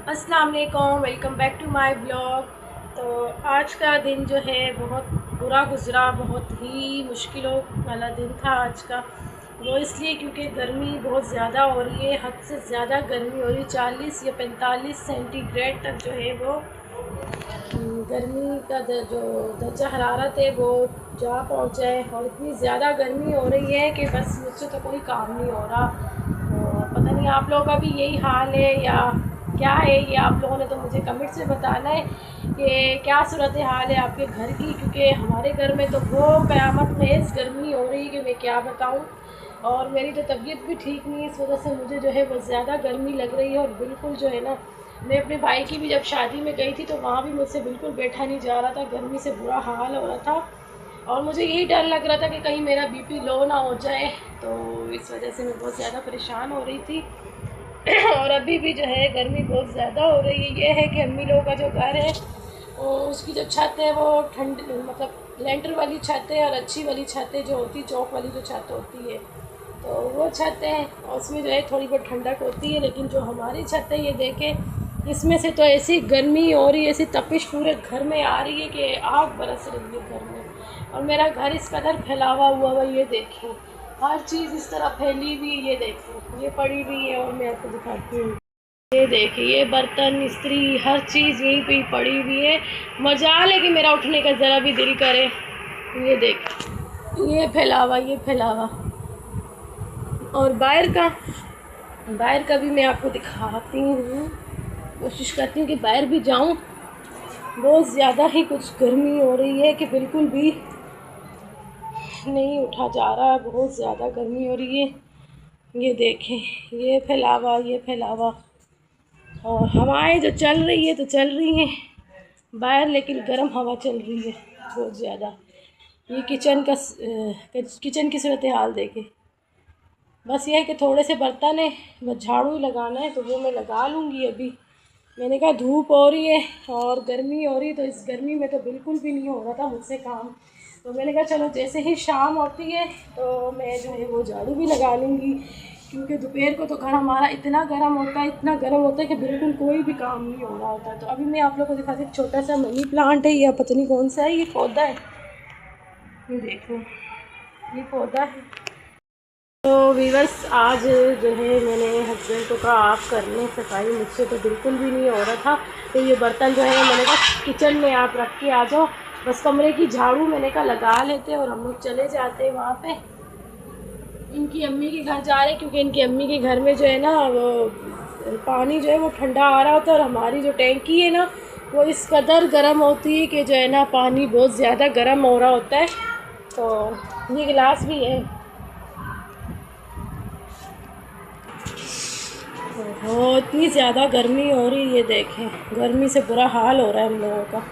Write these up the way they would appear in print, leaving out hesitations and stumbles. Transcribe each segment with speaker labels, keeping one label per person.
Speaker 1: अस्सलाम वालेकुम, welcome back to my blog. तो आज का दिन जो है बहुत बुरा गुज़रा, बहुत ही मुश्किलों वाला दिन था आज का। वो इसलिए क्योंकि गर्मी बहुत ज़्यादा हो रही है, हद से ज़्यादा गर्मी हो रही है। 40 या 45 सेंटीग्रेड तक जो है वो गर्मी का जो दर्जा हरारत है वो जा पहुँचा है। और इतनी ज़्यादा गर्मी हो रही है कि बस मुझसे तो कोई काम नहीं हो रहा। और पता नहीं आप लोगों का भी यही हाल है या क्या है, ये आप लोगों ने तो मुझे कमेंट्स में बताना है कि क्या सूरत हाल है आपके घर की, क्योंकि हमारे घर में तो वो क़यामत खेज़ गर्मी हो रही है कि मैं क्या बताऊँ। और मेरी तो तबीयत भी ठीक नहीं है, इस वजह से मुझे जो है बहुत ज़्यादा गर्मी लग रही है। और बिल्कुल जो है ना, मैं अपने भाई की भी जब शादी में गई थी तो वहाँ भी मुझसे बिल्कुल बैठा नहीं जा रहा था, गर्मी से बुरा हाल हो रहा था। और मुझे यही डर लग रहा था कि कहीं मेरा बीपी लो ना हो जाए, तो इस वजह से मैं बहुत ज़्यादा परेशान हो रही थी। और अभी भी जो है गर्मी बहुत ज़्यादा हो रही है। ये है कि अम्मी लोगों का जो घर है उसकी जो छत है वो ठंड मतलब लेंटर वाली छत है, और अच्छी वाली छत है जो होती, चौक वाली जो छत होती है, तो वो छत है और उसमें जो है थोड़ी बहुत ठंडक होती है। लेकिन जो हमारी छत है ये देखें, इसमें से तो ऐसी गर्मी हो रही है, ऐसी तपिश पूरे घर में आ रही है कि आग बरस रही है घर में। और मेरा घर इस कदर फैलावा हुआ हुआ, ये देखें हर चीज़ इस तरह फैली हुई है। ये देखें ये पड़ी हुई है, और मैं आपको दिखाती हूँ। ये देखिए ये बर्तन इस्त्री हर चीज़ यहीं पे ही पड़ी हुई है। मजाल है कि मेरा उठने का ज़रा भी दिल करे। ये देख ये फैलावा, ये फैलावा। और बाहर का भी मैं आपको दिखाती हूँ, कोशिश करती हूँ कि बाहर भी जाऊँ। बहुत ज़्यादा ही कुछ गर्मी हो रही है कि बिल्कुल भी नहीं उठा जा रहा, बहुत ज़्यादा गर्मी हो रही है। ये देखें ये फैलावा, ये फैलावा। और हवाएं जो चल रही है तो चल रही हैं बाहर, लेकिन गर्म हवा चल रही है बहुत ज़्यादा। ये किचन की सूरत हाल देखें। बस ये है कि थोड़े से बर्तन है, बस झाड़ू ही लगाना है, तो वो मैं लगा लूँगी अभी। मैंने कहा धूप हो रही है और गर्मी हो रही है, तो इस गर्मी में तो बिल्कुल भी नहीं हो रहा था मुझसे काम। तो मैंने कहा चलो जैसे ही शाम होती है तो मैं जो है वो झाड़ू भी लगा लूँगी, क्योंकि दोपहर को तो घर हमारा इतना गर्म होता है, इतना गर्म होता है कि बिल्कुल कोई भी काम नहीं हो रहा होता। तो अभी मैं आप लोगों को दिखाती हूँ, छोटा सा मनी प्लांट है, या पता नहीं कौन सा है, ये पौधा है, ये देखो ये पौधा है। तो वीवर्स आज जो है मैंने हस्बैंड को कहा आप कर लें सफाई, मुझसे तो बिल्कुल भी नहीं हो रहा था। तो ये बर्तन जो है मैंने कहा किचन में आप रख के आ जाओ, बस कमरे की झाड़ू मैंने कहा लगा लेते और हम लोग चले जाते वहाँ पे इनकी अम्मी के घर जा रहे, क्योंकि इनकी अम्मी के घर में जो है ना वो पानी जो है वो ठंडा आ रहा होता है, और हमारी जो टैंकी है ना वो इस कदर गर्म होती है कि जो है ना पानी बहुत ज़्यादा गर्म हो रहा होता है। तो ये गिलास भी है। ओहो इतनी ज़्यादा गर्मी हो रही है, ये देखें गर्मी से बुरा हाल हो रहा है हम लोगों का।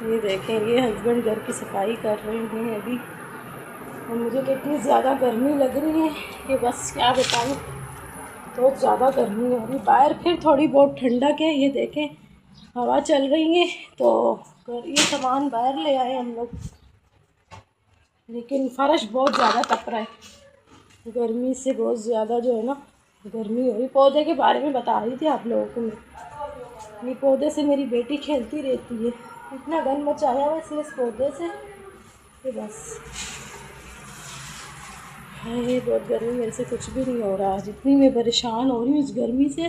Speaker 1: ये देखें ये हस्बैंड घर की सफाई कर रहे हैं अभी, और मुझे तो इतनी ज़्यादा गर्मी लग रही है कि बस क्या बताऊँ, बहुत ज़्यादा गर्मी हो रही। बाहर फिर थोड़ी बहुत ठंडक है, ये देखें हवा चल रही है, तो ये सामान बाहर ले आए हम लोग, लेकिन फ़र्श बहुत ज़्यादा तप रहा है गर्मी से, बहुत ज़्यादा जो है ना गर्मी हो रही। पौधे के बारे में बता रही थी आप लोगों को मैं, ये पौधे से मेरी बेटी खेलती रहती है, इतना गन मचाया हुआ इसने इस पौधे से कि बस है। बहुत गर्मी, मेरे से कुछ भी नहीं हो रहा, जितनी मैं परेशान हो रही हूँ इस गर्मी से।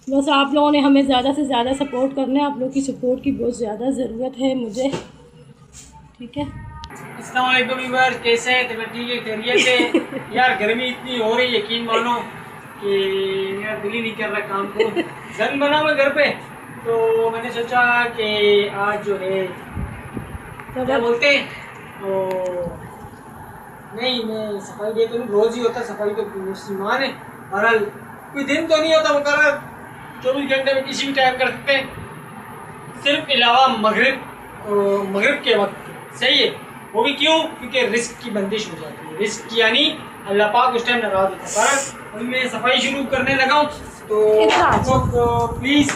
Speaker 1: बस आप लोगों ने हमें ज़्यादा से ज़्यादा सपोर्ट करना है, आप लोग की सपोर्ट की बहुत ज़्यादा ज़रूरत है मुझे, ठीक है।
Speaker 2: अस्सलाम वालेकुम व्यूअर्स, कैसे हैं? तबीयत ठीक है? खैरियत है? यार गर्मी इतनी हो रही है, यकीन मानो कि मेरा दिल ही नहीं कर रहा काम को। घर बना हुआ घर पे, तो मैंने सोचा कि आज जो है क्या बोलते हैं तो नहीं, मैं सफाई डे तो नहीं, रोज़ ही होता सफाई, तो मुसलमान है बहरहाल, कोई दिन तो नहीं होता मुकर्रर, 24 घंटे में किसी भी टाइम कर सकते हैं, सिर्फ अलावा मगरिब के वक्त। सही है, वो भी क्यों? क्योंकि रिस्क की बंदिश हो जाती है, रिस्क यानी अल्लाह पाक उस टाइम नाराज होता है। पर अभी मैं सफाई शुरू करने लगा हूँ, तो आप लोग प्लीज़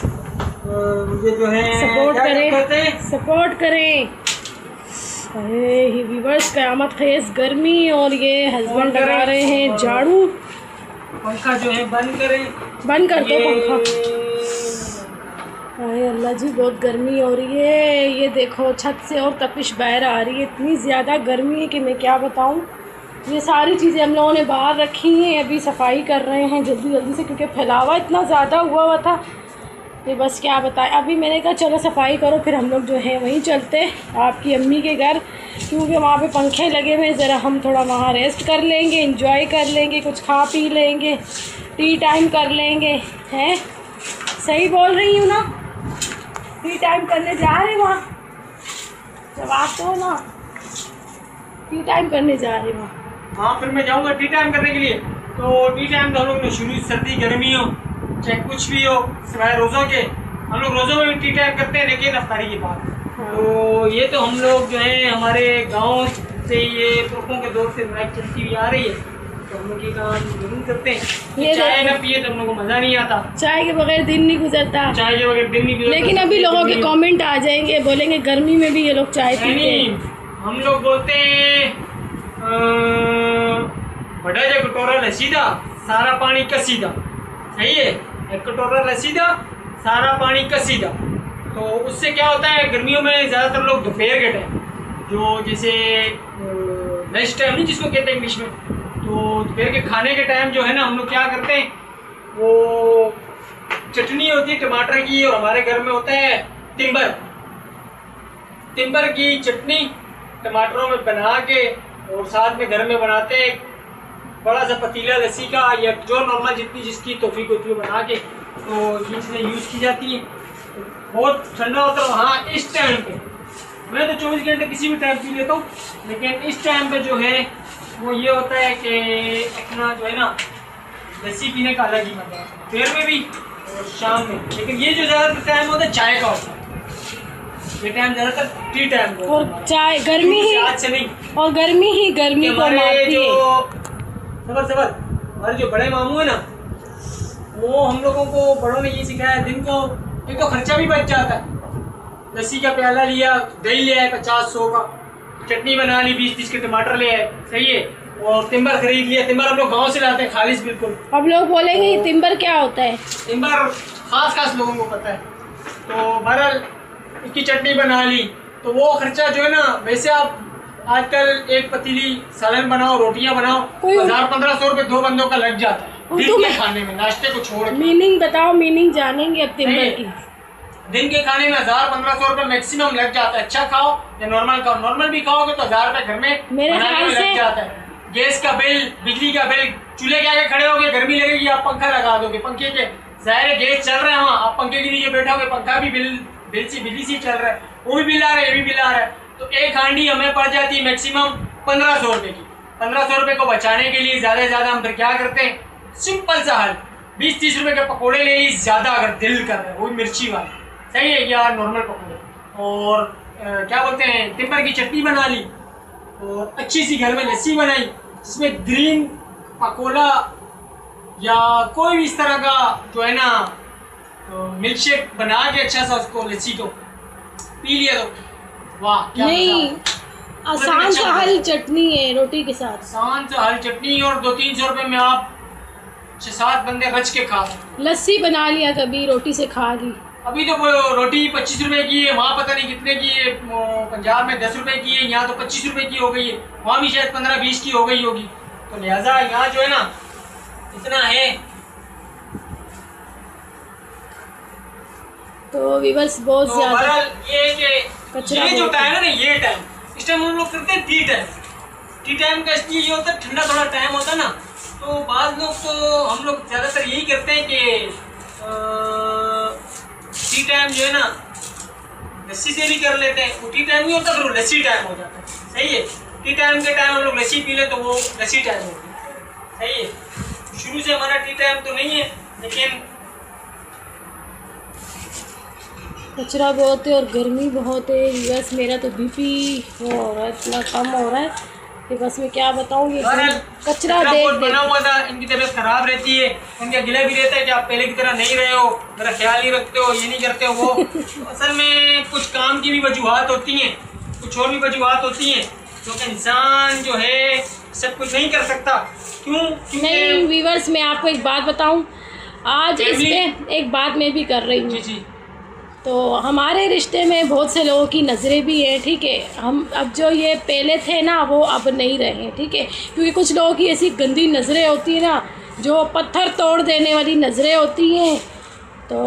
Speaker 2: मुझे जो है
Speaker 1: सपोर्ट करें। अरे व्यूअर्स क़यामत खेज़ गर्मी, और ये हस्बैंड लगा रहे हैं झाड़ू,
Speaker 2: पंखा जो है बंद करें।
Speaker 1: बंद कर दो पंखा। अरे अल्लाह जी, बहुत गर्मी हो रही है। ये देखो छत से और तपिश बाहर आ रही है। इतनी ज़्यादा गर्मी है कि मैं क्या बताऊँ। ये सारी चीज़ें हम लोगों ने बाहर रखी हैं, अभी सफाई कर रहे हैं जल्दी जल्दी से, क्योंकि फैलावा इतना ज़्यादा हुआ था। ये बस क्या बताएं। अभी मैंने कहा चलो सफाई करो, फिर हम लोग जो है वहीं चलते आपकी अम्मी के घर, क्योंकि वहाँ पे पंखे लगे हुए हैं। ज़रा हम थोड़ा वहाँ रेस्ट कर लेंगे, एंजॉय कर लेंगे, कुछ खा पी लेंगे, टी टाइम कर लेंगे। हैं, सही बोल रही हूँ ना? टी टाइम करने जा रहे हैं वहाँ, जवाब दो ना। टी टाइम करने जा रहे हैं वहाँ।
Speaker 2: हाँ, फिर मैं जाऊँगा टी टाइम करने के लिए। तो टी टाइम तो हम लोग ने शुरू, सर्दी गर्मी हो चाहे कुछ भी हो, सिवाय रोज़ों के, हम लोग रोज़ों में भी टी टाइम करते हैं, लेकिन अफ्तारी के बाद। तो ये तो हम लोग जो है हमारे गांव से, ये पुरखों के दौर से लाइफ चलती हुई आ रही है, तो हम लोग ये काम जरूर करते हैं। चाय ना पिए तो हम लोग को मज़ा नहीं आता,
Speaker 1: चाय के बगैर दिन नहीं गुजरता,
Speaker 2: चाय के बगैर दिन नहीं गुजरता।
Speaker 1: लेकिन अभी लोगों के कमेंट आ जाएंगे, बोलेंगे गर्मी में भी ये लोग चाय पीते हैं।
Speaker 2: हम लोग बोलते हैं बड़ा जो कटोरा लसीदा, सारा पानी कसीदा। सही है, एक कटोरा लसीदा, सारा पानी कसीदा। तो उससे क्या होता है, गर्मियों में ज़्यादातर लोग दोपहर के टाइम, जो जैसे लंच टाइम नहीं जिसको कहते हैं इंग्लिश में, तो दोपहर के खाने के टाइम जो है ना, हम लोग क्या करते हैं, वो चटनी होती है टमाटर की, और हमारे घर में होता है टिम्बर की चटनी टमाटरों में बना के, और साथ में घर में बनाते हैं बड़ा सा पतीला लस्सी का, या जो नॉर्मल जितनी जिसकी तौफीक होती है बना के, तो ये चीज़ें यूज़ की जाती हैं। बहुत ठंडा होता है वहाँ इस टाइम पे। मैं तो 24 घंटे किसी भी टाइम पी लेता हूँ, लेकिन इस टाइम पे जो है वो ये होता है कि अपना जो है ना लस्सी पीने का अलग ही मजा है, दोपहर में भी और शाम में। लेकिन ये जो ज़्यादातर टाइम होता है चाय का होता है, ये टाइम ज़्यादातर टी टाइम होता है।
Speaker 1: और चाय गर्मी ही,
Speaker 2: आज से नहीं,
Speaker 1: और गर्मी ही गर्मी को मारती है।
Speaker 2: सबर हमारे जो बड़े मामू है ना, वो हम लोगों को बड़ों ने ये सिखाया, दिन को एक तो खर्चा भी बच जाता है। लस्सी का प्याला लिया, दही ले आए 50-100 का, चटनी बना ली 20-30 के, टमाटर ले आए, सही है, और टिम्बर खरीद लिया। टिम्बर हम लोग गाँव से लाते हैं, खालिश बिल्कुल।
Speaker 1: अब लोग बोलेंगे टिम्बर क्या होता है,
Speaker 2: टिम्बर खास लोगों को पता है। तो बहरहाल उसकी चटनी बना ली, तो वो खर्चा जो है ना, वैसे आप आजकल एक पतीली सालन बनाओ, रोटियां बनाओ, 1000-1500 रुपये 2 बंदों का लग जाता है दिन के खाने में, नाश्ते को छोड़ के।
Speaker 1: मीनिंग बताओ, मीनिंग जानेंगे अब टिम्बर की।
Speaker 2: दिन के खाने में 1000-1500 रुपये मैक्सिमम लग जाता है। अच्छा खाओ या नॉर्मल खाओ, नॉर्मल भी खाओगे तो 1000 रुपये घर में बनाने में लग जाता है। गैस का बिल, बिजली का बिल, चूल्हे के आगे खड़े होगे, गर्मी लगेगी, आप पंखा लगा दोगे, पंखे के ज़ाहिर है गैस चल रहे हैं वहाँ, आप पंखे के नीचे बैठोगे, पंखा भी बिजली से चल रहा है, वो भी बिल आ रहा है, ये भी बिल आ रहा है। तो एक हांडी हमें पड़ जाती है मैक्सिमम 1500 रुपये की। 1500 रुपये को बचाने के लिए ज़्यादा से ज़्यादा हम फिर क्या करते हैं, सिंपल सा हल, 20-30 रुपये के पकौड़े ले ली, ज़्यादा अगर दिल कर रहे हैं, वो मिर्ची वाले, सही है, या नॉर्मल पकौड़े, और क्या बोलते हैं, टिम्बर की चटनी बना ली, और अच्छी सी घर में लस्सी बनाई, जिसमें ग्रीन पकौड़ा या कोई भी इस तरह का जो है ना मिल्क शेक बना के अच्छा सा उसको लस्सी को पी लिया, तो वाह क्या
Speaker 1: नहीं, आसान सा हल चटनी है रोटी के साथ,
Speaker 2: आसान सा हल चटनी, और 200-300 रुपये में आप 6-7 बंदे रच के खा सकते।
Speaker 1: लस्सी बना लिया कभी, रोटी से खा ली।
Speaker 2: अभी तो रोटी 25 रुपए की है, वहाँ पता नहीं कितने की है, पंजाब में 10 रुपए की है, यहाँ तो 25 रुपए की हो गई है, वहाँ भी शायद 15-20 की हो गई होगी। तो लिहाजा यहाँ जो है ना इतना है।
Speaker 1: तो विवर्स बहुत
Speaker 2: तो
Speaker 1: ज्यादा
Speaker 2: ये जो टाइम है ना, ये टाइम, इस टाइम हम लोग करते हैं टी टाइम। टी टाइम का इसलिए ये होता है, ठंडा थोड़ा टाइम होता है ना, तो बाद लोग, तो हम लोग ज़्यादातर यही करते हैं कि टी टाइम जो है ना लस्सी से भी कर लेते हैं। वो टी टाइम नहीं होता, फिर वो लस्सी टाइम हो जाता है, सही है। टी टाइम के टाइम हम लोग लस्सी पी ले तो वो लस्सी टाइम होती है, सही है। शुरू से हमारा टी टाइम तो नहीं है, लेकिन
Speaker 1: कचरा बहुत है और गर्मी बहुत है। बस मेरा तो बीपी हो रहा है, इतना कम हो रहा है कि बस मैं क्या बताऊँ। ये कचरा देख
Speaker 2: बना हुआ था, इनकी तबीयत खराब रहती है, उनका गिला भी रहता है कि आप पहले की तरह नहीं रहे हो, मेरा ख्याल नहीं रखते हो, ये नहीं करते हो वो। असल में कुछ काम की भी वजूहात होती हैं, कुछ और भी वजूहात होती हैं, क्योंकि इंसान जो है सब कुछ नहीं कर सकता। क्यों?
Speaker 1: नहीं व्यूअर्स, मैं आपको एक बात बताऊं, आज इस पे एक बात मैं भी कर रही हूँ।
Speaker 2: जी जी।
Speaker 1: तो हमारे रिश्ते में बहुत से लोगों की नज़रें भी हैं, ठीक है। हम अब जो ये पहले थे ना, वो अब नहीं रहे, ठीक है। क्योंकि कुछ लोगों की ऐसी गंदी नज़रें होती हैं ना, जो पत्थर तोड़ देने वाली नज़रें होती हैं। तो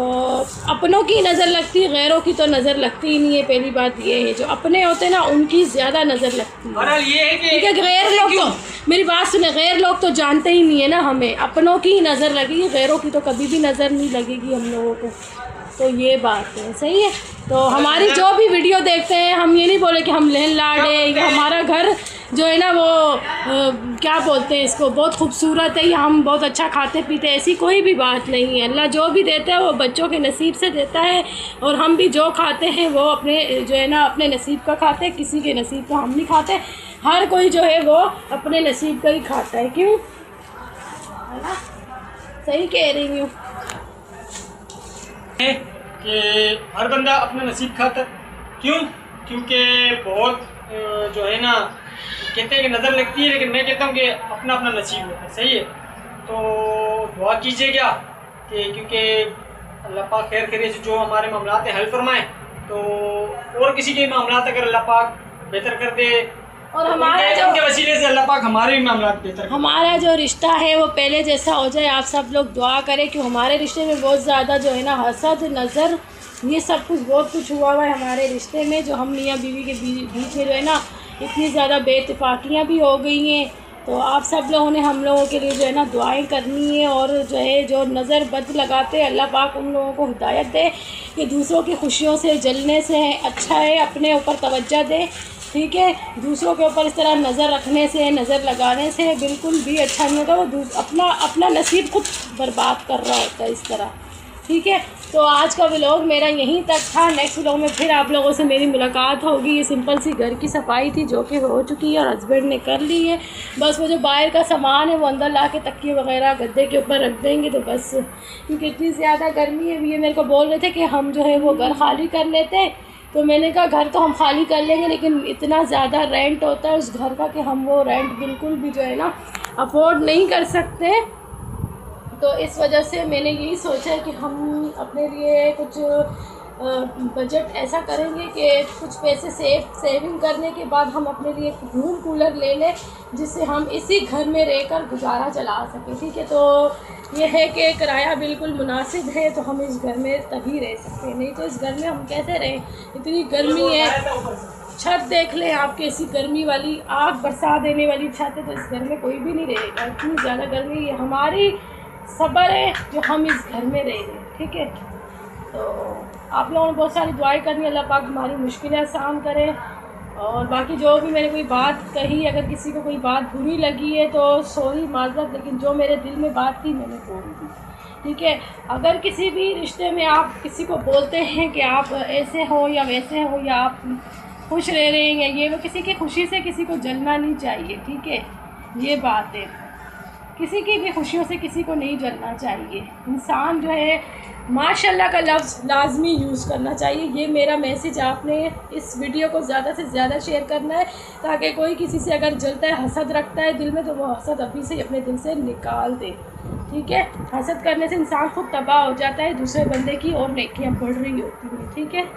Speaker 1: अपनों की नज़र लगती है, गैरों की तो नज़र लगती ही नहीं है। पहली बात ये है, जो अपने होते हैं ना, उनकी ज़्यादा नज़र लगती है।
Speaker 2: ये है कि
Speaker 1: ठीक है, गैर लोग तो, मेरी बात सुने, गैर लोग तो जानते ही नहीं है ना हमें, अपनों की ही नज़र लगेगी, गैरों की तो कभी भी नज़र नहीं लगेगी हम लोगों को। तो ये बात है, सही है। तो हमारी जो भी वीडियो देखते हैं, हम ये नहीं बोले कि हम लहन लाडे या हमारा घर जो है ना वो क्या बोलते हैं इसको, बहुत खूबसूरत है या हम बहुत अच्छा खाते पीते, ऐसी कोई भी बात नहीं है। अल्लाह जो भी देता है वो बच्चों के नसीब से देता है, और हम भी जो खाते हैं वो अपने जो है ना अपने नसीब का खाते हैं, किसी के नसीब का हम नहीं खाते। हर कोई जो है वो अपने नसीब का ही खाता है, क्यों, है ना? सही कह रही हूँ
Speaker 2: कि हर बंदा अपना नसीब खाता। क्यों? क्योंकि बहुत जो है ना कहते हैं कि नज़र लगती है, लेकिन मैं कहता हूँ कि अपना अपना नसीब होता है, सही है। तो दुआ कीजिएगा कि क्योंकि अल्लाह पाक खैर खैरियत से जो हमारे मामलात है हल फरमाए, तो और किसी के मामलात अगर अल्लाह पाक बेहतर कर दे,
Speaker 1: और हमारा जो
Speaker 2: उनके वसीले से अल्लाह पाक हमारे भी मामलात बेहतर कर,
Speaker 1: हमारा जो रिश्ता है वो पहले जैसा हो जाए। आप सब लोग दुआ करें कि हमारे रिश्ते में बहुत ज़्यादा जो है ना हसद, नज़र, ये सब कुछ बहुत कुछ हुआ हुआ है हमारे रिश्ते में, जो हम मियाँ बीवी के बीच में जो है ना इतनी ज़्यादा बेइत्तेफाकियाँ भी हो गई हैं। तो आप सब लोगों ने हम लोगों के लिए जो है ना दुआएं करनी है, और जो है जो नज़र बद लगाते अल्लाह पाक उन लोगों को हिदायत दे कि दूसरों की खुशियों से जलने से अच्छा है अपने ऊपर तवज्जो दे, ठीक है। दूसरों के ऊपर इस तरह नज़र रखने से, नज़र लगाने से बिल्कुल भी अच्छा नहीं होता। वो अपना नसीब खुद बर्बाद कर रहा होता है इस तरह, ठीक है। तो आज का व्लॉग मेरा यहीं तक था। नेक्स्ट व्लॉग में फिर आप लोगों से मेरी मुलाकात होगी। ये सिंपल सी घर की सफाई थी जो कि हो चुकी है और हस्बैंड ने कर ली है। बस वो जो बाहर का सामान है वो अंदर ला के तकिए वगैरह गद्दे के ऊपर रख देंगे, तो बस, क्योंकि इतनी ज़्यादा गर्मी है। ये मेरे को बोल रहे थे कि हम जो है वो घर खाली कर लेते हैं, तो मैंने कहा घर तो हम खाली कर लेंगे, लेकिन इतना ज़्यादा रेंट होता है उस घर का कि हम वो रेंट बिल्कुल भी जो है ना अफोर्ड नहीं कर सकते। तो इस वजह से मैंने यही सोचा है कि हम अपने लिए कुछ बजट ऐसा करेंगे कि कुछ पैसे सेविंग करने के बाद हम अपने लिए एक रूम कूलर ले लें, जिससे हम इसी घर में रहकर गुजारा चला सकें, ठीक है। तो ये है कि किराया बिल्कुल मुनासिब है, तो हम इस घर में तभी रह सकते हैं, नहीं तो इस घर में हम कैसे रहें, इतनी गर्मी है। छत देख लें आप, कैसी गर्मी वाली आग बरसा देने वाली छत है, तो इस घर में कोई भी नहीं रहेगा, इतनी ज़्यादा गर्मी है। हमारी सब्र है जो हम इस घर में रह रहे हैं, ठीक है। तो आप लोगों ने बहुत सारी दुआएं करनी, अल्लाह पाक हमारी मुश्किलें आसान करे। और बाकी जो भी मैंने कोई बात कही, अगर किसी को कोई बात बुरी लगी है तो सॉरी, माज़रत, लेकिन जो मेरे दिल में बात थी मैंने बोल दी, ठीक है। अगर किसी भी रिश्ते में आप किसी को बोलते हैं कि आप ऐसे हो या वैसे हो, या आप खुश रह रहे हैं या ये वो, किसी की खुशी से किसी को जलना नहीं चाहिए, ठीक है। ये बात है, किसी की भी खुशियों से किसी को नहीं जलना चाहिए। इंसान जो है माशाल्लाह का लफ्ज़ लाजमी यूज़ करना चाहिए। ये मेरा मैसेज, आपने इस वीडियो को ज़्यादा से ज़्यादा शेयर करना है, ताकि कोई किसी से अगर जलता है, हसद रखता है दिल में, तो वो हसद अभी से ही अपने दिल से निकाल दे, ठीक है। हसद करने से इंसान खुद तबाह हो जाता है, दूसरे बंदे की और नेकियां बढ़ रही होती हैं, ठीक है।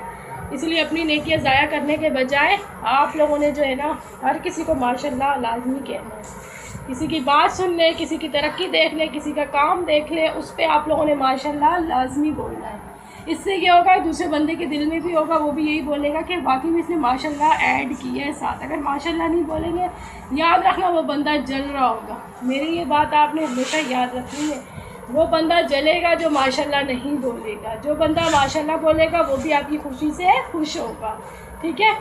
Speaker 1: इसलिए अपनी नेकियां ज़ाया करने के बजाय आप लोगों ने जो है ना हर किसी को माशाल्लाह लाजमी कहना है। किसी की बात सुन ले, किसी की तरक्की देख ले, किसी का काम देख ले, उस पर आप लोगों ने माशाल्लाह लाजमी बोलना है। इससे क्या होगा, दूसरे बंदे के दिल में भी होगा, वो भी यही बोलेगा कि वाकई में इसने माशाल्लाह ऐड किया है साथ। अगर माशाल्लाह नहीं बोलेंगे, याद रखना वो बंदा जल रहा होगा। मेरी ये बात आपने हमेशा याद रखनी है, वो बंदा जलेगा जो माशाल्लाह नहीं बोलेगा। जो बंदा माशाल्लाह बोलेगा वो भी आपकी खुशी से खुश होगा, ठीक है।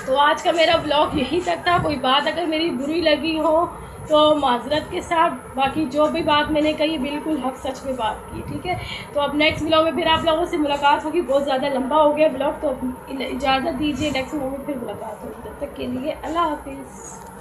Speaker 1: तो आज का मेरा ब्लॉग यहीं तक था। कोई बात अगर मेरी बुरी लगी हो तो माजरत के साथ, बाकी जो भी बात मैंने कही बिल्कुल हक सच में बात की, ठीक है। तो अब नेक्स्ट ब्लॉग में फिर आप लोगों से मुलाकात होगी। बहुत ज़्यादा लंबा हो गया ब्लॉग, तो इजाज़त दीजिए, नेक्स्ट ब्लॉग में फिर मुलाकात होगी। तब तक के लिए अल्लाह हाफिज़।